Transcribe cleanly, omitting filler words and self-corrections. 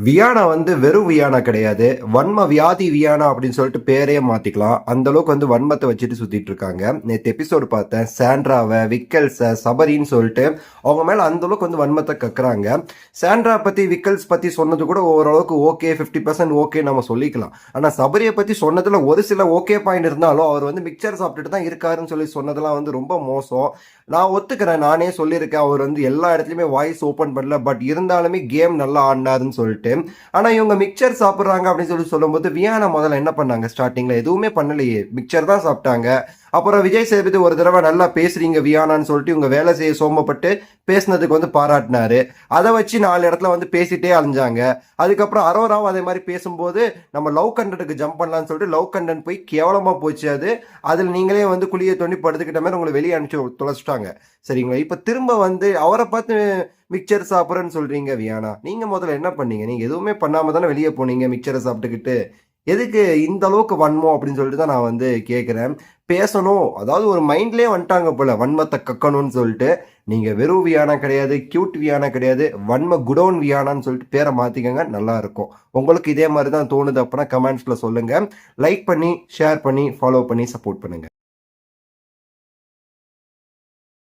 வியானா வந்து வெறும் வியானா கிடையாது. வன்ம வியாதி வியானா அப்படின்னு சொல்லிட்டு பேரே மாத்திக்கலாம். அந்த அளவுக்கு வந்து வன்மத்தை வச்சுட்டு சுத்திட்டு இருக்காங்க. நேத்து எபிசோடு பார்த்தேன். சாண்ட்ராவ, விக்கல்ஸ, சபரின்னு சொல்லிட்டு அவங்க மேல அந்த அளவுக்கு வந்து வன்மத்தை கக்குறாங்க. சாண்ட்ரா பத்தி, விக்கல்ஸ் பத்தி சொன்னது கூட ஓரளவுக்கு ஓகே, 50% ஓகே நம்ம சொல்லிக்கலாம். ஆனா சபரியை பத்தி சொன்னதுல ஒரு சில ஓகே பாயிண்ட் இருந்தாலும் அவர் வந்து மிக்சர் சாப்பிட்டுட்டு தான் இருக்காருன்னு சொல்லி சொன்னதெல்லாம் வந்து ரொம்ப மோசம். நான் ஒத்துக்கிறேன். நானே சொல்லியிருக்கேன். அவர் வந்து எல்லா இடத்துலயுமே வாய்ஸ் ஓபன் பண்ணல. பட் இருந்தாலுமே கேம் நல்லா ஆடினாருன்னு சொல்லிட்டு. ஆனா இவங்க மிக்சர் சாப்பிடுறாங்க அப்படின்னு சொல்லி சொல்லும்போது வியானா முதல்ல என்ன பண்ணாங்க? ஸ்டார்டிங்ல எதுவுமே பண்ணலையே, மிக்சர் தான் சாப்பிட்டாங்க. அப்புறம் விஜய் சேதுபதி ஒரு தடவை நல்லா பேசுறீங்க வியானான்னு சொல்லிட்டு இவங்க வேலை செய்ய சோமப்பட்டு பேசுனதுக்கு வந்து பாராட்டினாரு. அதை வச்சு 4 இடத்துல வந்து பேசிட்டே அலைஞ்சாங்க. அதுக்கப்புறம் அரோராவும் அதே மாதிரி பேசும்போது நம்ம லவ் கண்டென்ட்டுக்கு ஜம்ப் பண்ணலாம்னு சொல்லிட்டு லவ் கண்டென்ட் போய் கேவலமா போச்சு. அது அதில் நீங்களே வந்து குழியை தோண்டி படுத்துக்கிட்ட மாதிரி உங்களை வெளியே அனுப்பிச்சு தொலைச்சிட்டாங்க. சரிங்களா? இப்ப திரும்ப வந்து அவரை பார்த்து மிக்சர் சாப்பிட்றேன்னு சொல்றீங்க வியானா. நீங்க முதல்ல என்ன பண்ணீங்க? நீங்க எதுவுமே பண்ணாம தானே வெளியே போனீங்க மிக்சரை சாப்பிட்டுக்கிட்டு. எதுக்கு இந்த அளவுக்கு வன்மம் அப்படின்னு சொல்லிட்டு தான் நான் வந்து கேட்குறேன். பேசணும், அதாவது ஒரு மைண்ட்லயே வந்துட்டாங்க போல வன்மத்தை கக்கணும்னு சொல்லிட்டு. நீங்க வெறும் வியானா கிடையாது, கியூட் வியானா கிடையாது, வன்ம குடோன் வியானான்னு சொல்லிட்டு பேரை மாத்திக்கங்க, நல்லா இருக்கும். உங்களுக்கு இதே மாதிரி தான் தோணுது அப்படின்னா கமெண்ட்ஸ்ல சொல்லுங்க. லைக் பண்ணி, ஷேர் பண்ணி, ஃபாலோ பண்ணி சப்போர்ட் பண்ணுங்க.